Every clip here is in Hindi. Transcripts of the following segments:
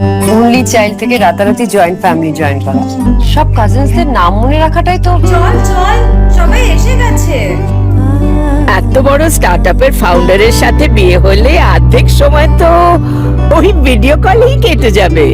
অনলি চাইল্ড থেকে রাতারাতি জয়েন্ট ফ্যামিলি জয়েন করা, সব কাজিনসদের নাম মনে রাখাটাই তো। চল চল, সবাই এসে গেছে। এত বড় স্টার্টআপের ফাউন্ডারের সাথে বিয়ে হলে অর্ধেক সময় তো ওই ভিডিও কলেই কেটে যাবে।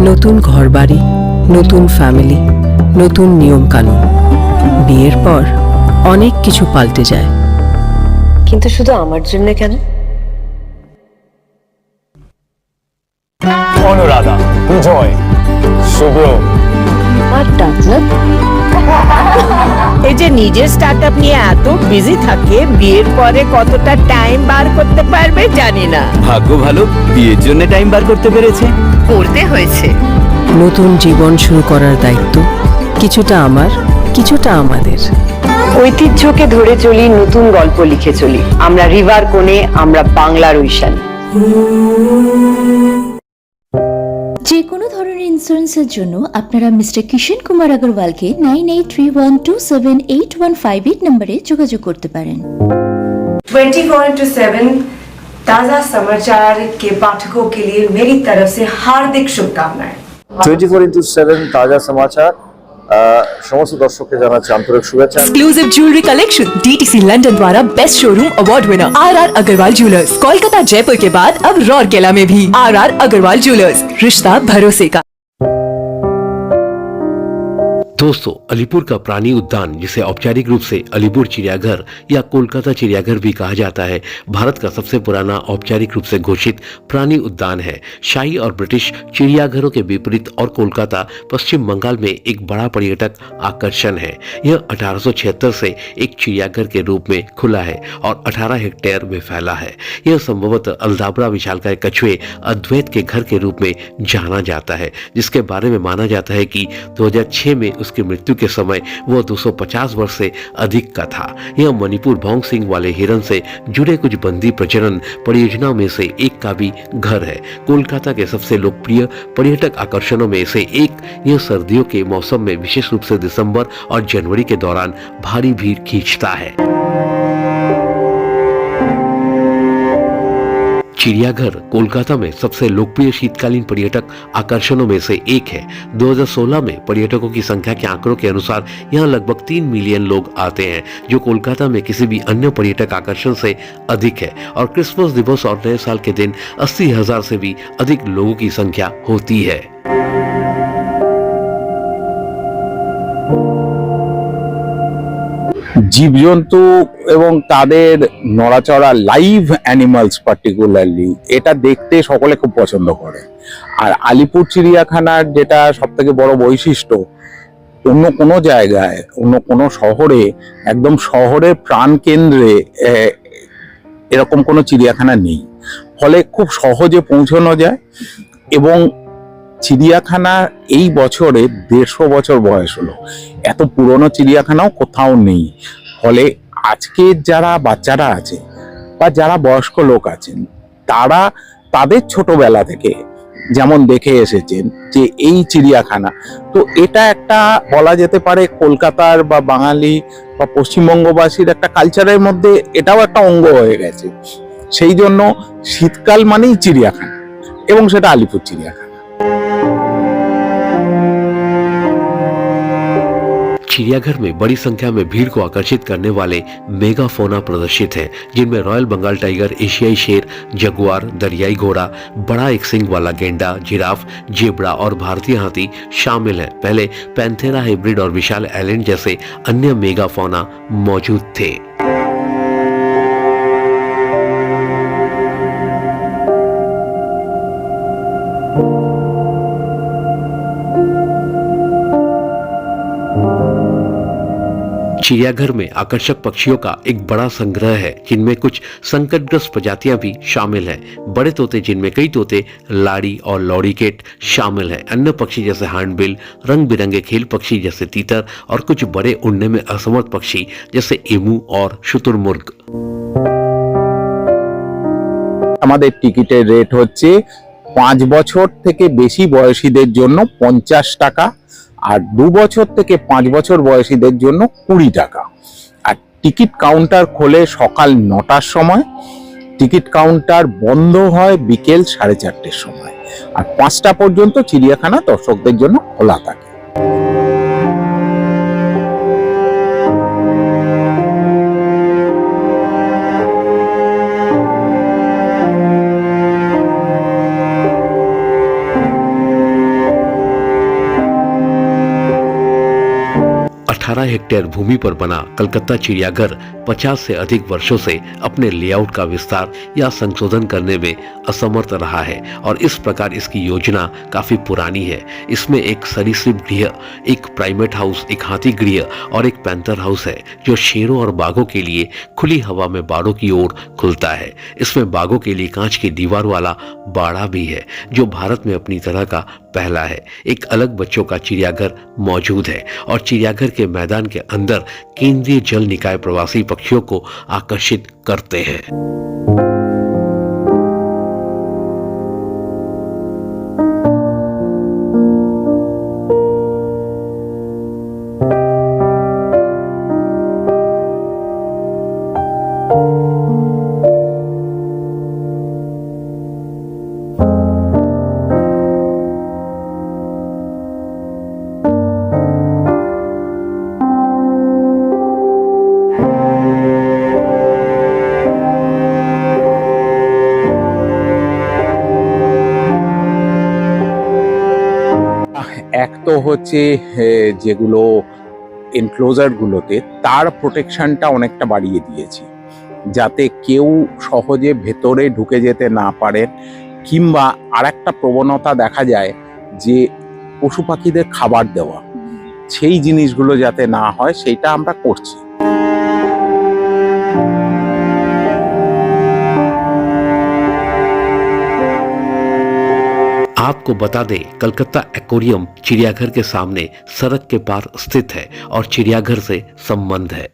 নতুন ঘরবাড়ি, নতুন ফ্যামিলি, নতুন নিয়ম কানুন। বিয়ের পর অনেক কিছু পাল্টে যায়। কিন্তু শুধু আমার জন্য কেন? অনুরাধা, বিজয়, শুভ্র আর ডাক্তার এই যে নিজের স্টার্টআপ নিয়ে এত বিজি থাকে, বিয়ের পরে কতটা টাইম বার করতে পারবে জানি না। ভাগ্য ভালো, বিয়ের জন্য টাইম বার করতে পেরেছে। করতে হয়েছে। নতুন জীবন শুরু করার দায়িত্ব কিছুটা আমার, কিছুটা আমাদের। ঐতিহ্যকে ধরে চলি, নতুন গল্প লিখে চলি। আমরা রিভার কোণে, আমরা বাংলার ঐশান। যে কোনো ধরনের ইন্স্যুরেন্সের জন্য আপনারা মিস্টার কিষণ কুমার আগরওয়ালকে 9831278158 নম্বরে যোগাযোগ করতে পারেন। 24/7 ताज़ा समाचार के पाठकों के लिए मेरी तरफ से हार्दिक शुभकामनाएं। 24/7 ताजा समाचार समस्त दर्शक के জানাচ্ছি আন্তরিক শুভেচ্ছা। Exclusive jewellery collection DTC London द्वारा best showroom award winner RR Agrawal jewellers, Kolkata Jaipur के बाद अब रौरकेला में भी RR अग्रवाल ज्वेलर्स, रिश्ता भरोसे का। दोस्तों, अलीपुर का प्राणी उद्यान, जिसे औपचारिक रूप से अलीपुर चिड़ियाघर या कोलकाता चिड़ियाघर भी कहा जाता है, भारत का सबसे पुराना औपचारिक रूप से घोषित प्राणी उद्यान है। शाही और ब्रिटिश चिड़ियाघरों के विपरीत और कोलकाता पश्चिम बंगाल में एक बड़ा पर्यटक आकर्षण है। यह 1876 से एक चिड़ियाघर के रूप में खुला है और 18 हेक्टेयर में फैला है। यह संभवतः अल्दाबरा विशालकाय कछुए अद्वैत के घर के रूप में जाना जाता है, जिसके बारे में माना जाता है कि 2006 में उसकी मृत्यु के समय वह 250 वर्ष से अधिक का था। यह मणिपुर भौंग सिंह वाले हिरन से जुड़े कुछ बंदी प्रजनन परियोजनाओं में से एक का भी घर है। कोलकाता के सबसे लोकप्रिय पर्यटक आकर्षणों में से एक यह सर्दियों के मौसम में विशेष रूप से दिसंबर और जनवरी के दौरान भारी भीड़ खींचता है। चिड़ियाघर कोलकाता में सबसे लोकप्रिय शीतकालीन पर्यटक आकर्षणों में से एक है। 2016 में पर्यटकों की संख्या के आंकड़ों के अनुसार यहाँ लगभग 3 मिलियन लोग आते हैं, जो कोलकाता में किसी भी अन्य पर्यटक आकर्षण से अधिक है। और क्रिसमस दिवस और नए साल के दिन 80,000 से भी अधिक लोगों की संख्या होती है। জীবজন্তু এবং তাদের নড়াচড়া লাইভ অ্যানিমালস পার্টিকুলারলি এটা দেখতে সকলে খুব পছন্দ করে। আর আলিপুর চিড়িয়াখানার যেটা সব থেকে বড় বৈশিষ্ট্য, অন্য কোনো জায়গায়, অন্য কোনো শহরে, একদম শহরের প্রাণ কেন্দ্রে এরকম কোনো চিড়িয়াখানা নেই। ফলে খুব সহজে পৌঁছানো যায়। এবং চিড়িয়াখানা এই বছরে 150 বছর বয়স হলো। এত পুরনো চিড়িয়াখানাও কোথাও নেই। ফলে আজকে যারা বাচ্চারা আছে বা যারা বয়স্ক লোক আছেন, তারা তাদের ছোটবেলা থেকে যেমন দেখে এসেছেন যে এই চিড়িয়াখানা, তো এটা একটা বলা যেতে পারে কলকাতার বা বাঙালি বা পশ্চিমবঙ্গবাসীর একটা কালচারের মধ্যে এটাও একটা অঙ্গ হয়ে গেছে। সেই জন্য শীতকাল মানেই চিড়িয়াখানা, এবং সেটা আলিপুর চিড়িয়াখানা। चिड़ियाघर में बड़ी संख्या में भीड़ को आकर्षित करने वाले मेगा फोना प्रदर्शित हैं, जिनमें रॉयल बंगाल टाइगर, एशियाई शेर, जगुआर, दरियाई घोड़ा, बड़ा एक सींग वाला गेंडा, जिराफ, जेब्रा और भारतीय हाथी शामिल हैं। पहले पैंथेरा हाइब्रिड और विशाल एलेंट जैसे अन्य मेगा फोना मौजूद थे। चिड़ियाघर में आकर्षक पक्षियों का एक बड़ा संग्रह है, जिनमें कुछ संकटग्रस्त प्रजातियां भी शामिल हैं। बड़े तोते, जिनमें कई तोते, लाड़ी और लॉरीकेट शामिल हैं। अन्य पक्षी जैसे हार्नबिल, रंग बिरंगे खेल पक्षी जैसे तीतर और कुछ बड़े उड़ने में असमर्थ पक्षी जैसे एमू और शुतुरमुर्ग। আমাদের টিকিটের রেট হচ্ছে 5 বছর থেকে বেশি বয়সীদের জন্য 50 টাকা, আর 2 বছর থেকে 5 বছর বয়সীদের জন্য 20 টাকা। আর টিকিট কাউন্টার খোলে সকাল 9টার সময়, টিকিট কাউন্টার বন্ধ হয় বিকেল 4:30টার সময়। আর 5টা পর্যন্ত চিড়িয়াখানা দর্শকদের জন্য খোলা থাকে। हेक्टेयर भूमि पर बना कलकत्ता चिड़ियाघर 50 से अधिक वर्षों से अपने लेआउट का विस्तार या संशोधन करने में असमर्थ रहा है और इस प्रकार इसकी योजना काफी पुरानी है। इसमें एक सरीसृप गृह, एक प्राइमेट हाउस, एक हाथी गृह और एक पैंथर हाउस है जो शेरों और बाघों के लिए खुली हवा में बाड़ों की ओर खुलता है। इसमें बाघों के लिए कांच की दीवार वाला बाड़ा भी है जो भारत में अपनी तरह का पहला है। एक अलग बच्चों का चिड़ियाघर मौजूद है और चिड़ियाघर के मैदान के अंदर केंद्रीय जल निकाय प्रवासी पक्षियों को आकर्षित करते हैं। এক তো হচ্ছে যেগুলো এনক্লোজার গুলোতে তার প্রোটেকশনটা অনেকটা বাড়িয়ে দিয়েছি যাতে কেউ সহজে ভেতরে ঢুকে যেতে না পারে, কিংবা আরেকটা প্রবণতা দেখা যায় যে পশু পাখিদের খাবার দেওয়া, সেই জিনিসগুলো যাতে না হয় সেটা আমরা করছি। आपको बता दें, कलकत्ता एक्वेरियम चिड़ियाघर के सामने सड़क के पार स्थित है और चिड़ियाघर से संबंध है।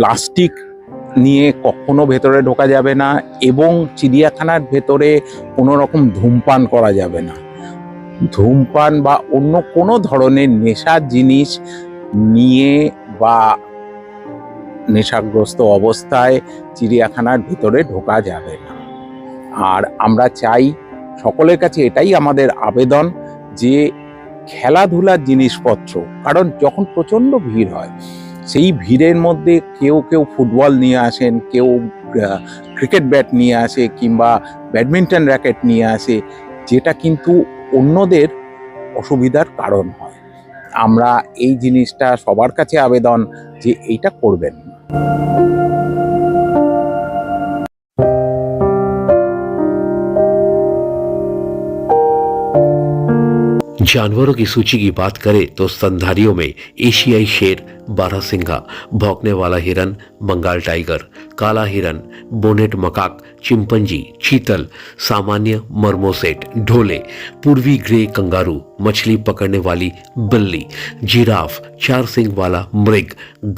প্লাস্টিক নিয়ে কখনো ভেতরে ঢোকা যাবে না এবং চিড়িয়াখানার ভেতরে কোনো রকম ধূমপান করা যাবে না। ধূমপান বা অন্য কোনো ধরনের নেশার জিনিস নিয়ে বা নেশাগ্রস্ত অবস্থায় চিড়িয়াখানার ভেতরে ঢোকা যাবে না। আর আমরা চাই, সকলের কাছে এটাই আমাদের আবেদন, যে খেলাধুলার জিনিসপত্র, কারণ যখন প্রচণ্ড ভিড় হয় সেই ভিড়ের মধ্যে কেউ কেউ ফুটবল নিয়ে আসেন, কেউ ক্রিকেট ব্যাট নিয়ে আসে কিংবা ব্যাডমিন্টন র্যাকেট নিয়ে আসে, যেটা কিন্তু অন্যদের অসুবিধার কারণ হয়। আমরা এই জিনিসটা সবার কাছে আবেদন যে এইটা করবেন না। जानवरों की सूची की बात करें तो स्तनधारियों में एशियाई शेर, बारहसिंघा, भौंकने वाला हिरन, बंगाल टाइगर, काला हिरन, बोनेट मकाक, चिंपंजी, चीतल, सामान्य मर्मोसेट, ढोले, पूर्वी ग्रे कंगारू, मछली पकड़ने वाली बिल्ली, जिराफ, 4 सींग वाला मृग,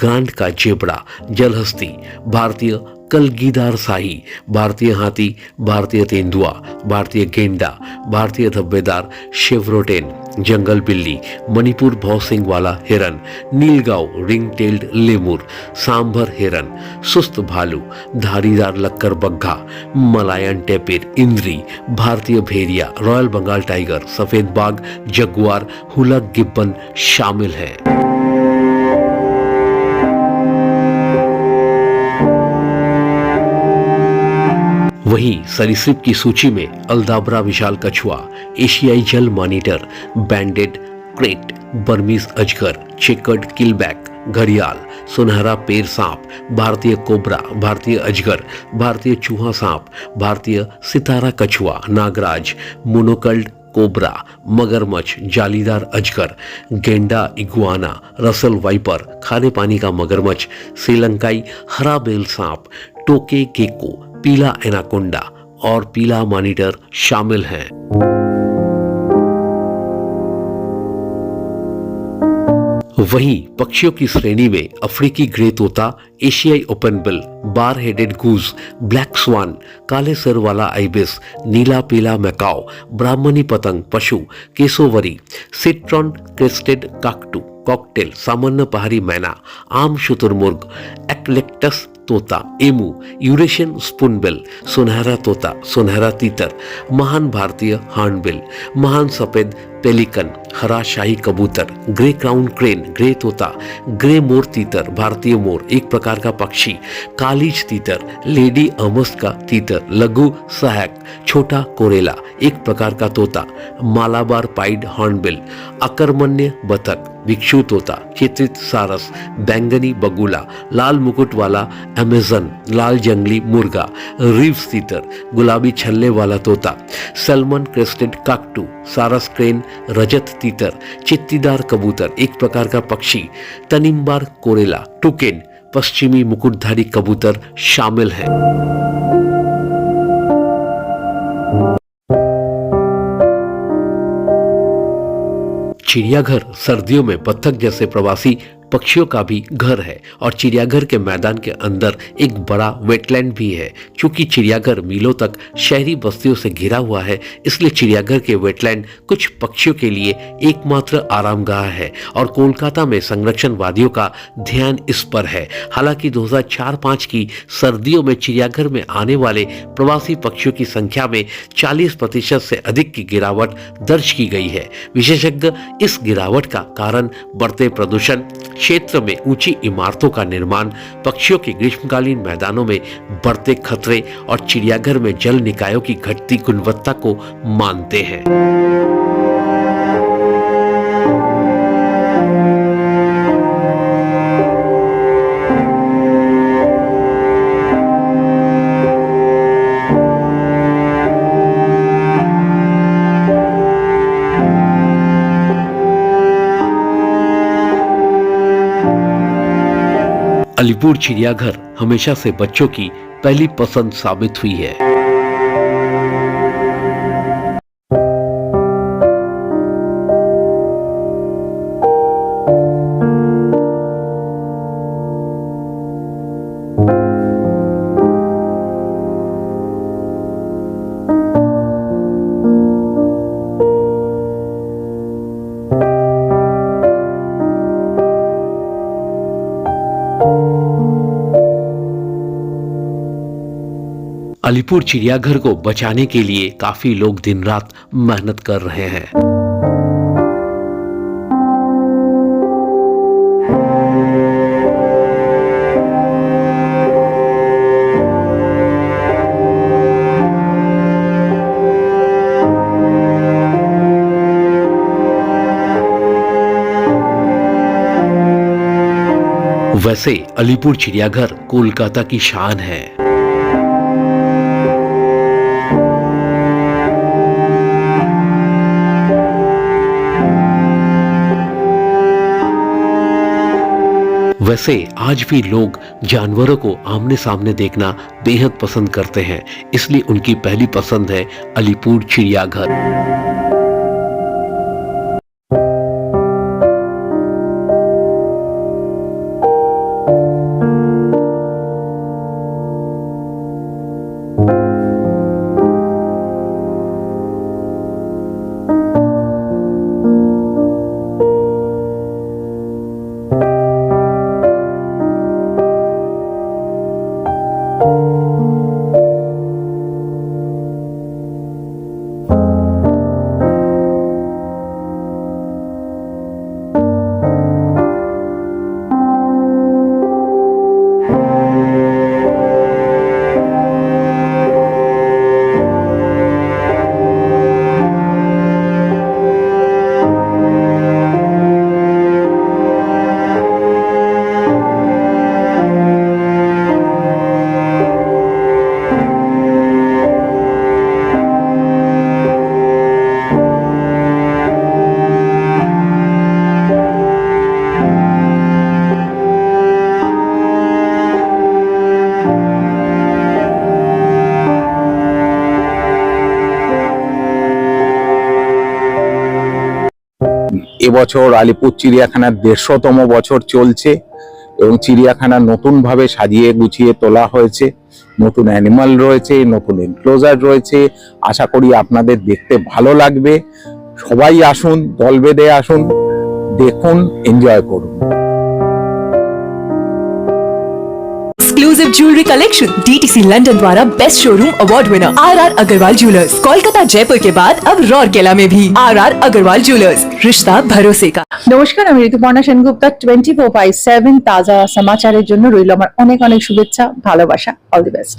गांड का जेबड़ा, जलहस्ती, भारतीय कलगीदार शाही, भारतीय हाथी, भारतीय तेंदुआ, भारतीय गेंडा, भारतीय धब्बेदार शेवरोटेन, जंगल बिल्ली, मणिपुर भौसिंग वाला हिरन, नीलगांव रिंग टेल्ड लेमुर, सांभर हिरन, सुस्त भालू, धारीदार लक्कर बग्घा, मलायन टेपिर, इंद्री, भारतीय भेड़िया, रॉयल बंगाल टाइगर, सफेद बाघ, जगुआर, हुलक गिब्बन शामिल है। वहीं सरीसृप की सूची में अल्दाब्रा विशाल कछुआ, एशियाई जल मॉनिटर, बैंडेड क्रेट, बर्मीज अजगर, चेकर्ड किलबैक, घड़ियाल, सुनहरा पेड़ सांप, भारतीय कोबरा, भारतीय अजगर, भारतीय चूहा सांप, भारतीय सितारा कछुआ, नागराज, मोनोकल्ड कोबरा, मगरमच्छ, जालीदार अजगर, गेंडा इगुआना, रसल वाइपर, खारे पानी का मगरमच्छ, श्रीलंकाई हरा बेल सांप, टोके गेको, पीला एनाकोंडा और पीला मॉनिटर शामिल हैं। वहीं पक्षियों की श्रेणी में अफ्रीकी ग्रे तोता, एशियाई open bill, bar headed goose, black swan, काले सिर वाला आइबिस, नीला पीला मैकाओ, ब्राह्मणी पतंग पशु, केसोवरी, सिट्रॉन क्रेस्टेड काकटू, कॉकटेल, सामान्य पहाड़ी मैना, आम शुतुरमुर्ग, एक्लेक्टस तोता, एमू, यूरेशियन स्पूनबिल, सुनहरा तोता, सुनहरा तीतर, महान भारतीय हार्नबिल, महान सफेद पेलिकन, हरा शाही कबूतर, ग्रे क्राउन क्रेन, ग्रे तोता, ग्रे मोर तीतर, भारतीय मोर एक प्रकार का पक्षी, कालीज तीतर, लेडी अमस का तीतर, लघु सहायक, छोटा कोरेला एक प्रकार का तोता, मालाबार पाइड हॉर्नबिल, अकर्मण्य बतख, भिक्षु तोता, चित्रित सारस, बैंगनी बगुला, लाल मुकुट वाला अमेजन, लाल जंगली मुर्गा, रीव्स तीतर, गुलाबी छल्ले वाला तोता, सलमन क्रेस्टेड काकटू, सारस क्रेन, रजत तीतर, चित्तीदार कबूतर एक प्रकार का पक्षी, तनिम्बार कोरेला, टुकेन, पश्चिमी मुकुटधारी कबूतर शामिल हैं। चिड़ियाघर सर्दियों में बत्तख जैसे प्रवासी पक्षियों का भी घर है और चिड़ियाघर के मैदान के अंदर एक बड़ा वेटलैंड भी है। क्योंकि चिड़ियाघर मीलों तक शहरी बस्तियों से घिरा हुआ है, इसलिए चिड़ियाघर के वेटलैंड कुछ पक्षियों के लिए एकमात्र आरामगाह है और कोलकाता में संरक्षणवादियों का ध्यान इस पर है। हालांकि 2004-05 की सर्दियों में चिड़ियाघर में आने वाले प्रवासी पक्षियों की संख्या में 40% से अधिक की गिरावट दर्ज की गई है। विशेषज्ञ इस गिरावट का कारण बढ़ते प्रदूषण, क्षेत्र में ऊंची इमारतों का निर्माण, पक्षियों के ग्रीष्मकालीन मैदानों में बढ़ते खतरे और चिड़ियाघर में जल निकायों की घटती गुणवत्ता को मानते हैं। अलीपुर चिड़ियाघर हमेशा से बच्चों की पहली पसंद साबित हुई है। अलीपुर चिड़ियाघर को बचाने के लिए काफी लोग दिन रात मेहनत कर रहे हैं। वैसे अलीपुर चिड़ियाघर कोलकाता की शान है। वैसे आज भी लोग जानवरों को आमने सामने देखना बेहद पसंद करते हैं, इसलिए उनकी पहली पसंद है अलीपुर चिड़ियाघर। এবছর আলিপুর চিড়িয়াখানার 150তম বছর চলছে এবং চিড়িয়াখানা নতুনভাবে সাজিয়ে গুছিয়ে তোলা হয়েছে। নতুন অ্যানিমাল রয়েছে, নতুন এনক্লোজার রয়েছে। আশা করি আপনাদের দেখতে ভালো লাগবে। সবাই আসুন, দল বেঁধে আসুন, দেখুন, এনজয় করুন। Exclusive jewellery collection DTC London द्वारा best showroom award winner RR Agrawal jewellers, Kolkata Jaipur के बाद अब रौरकेला में भी RR अग्रवाल ज्वेलर्स, रिश्ता भरोसे का। নমস্কার, আমি ঋতুপর্ণা সেনগুপ্তা। 24/7 তাজা সমাচারের জন্য রইল আমার অনেক অনেক শুভেচ্ছা, ভালোবাসা। All the best.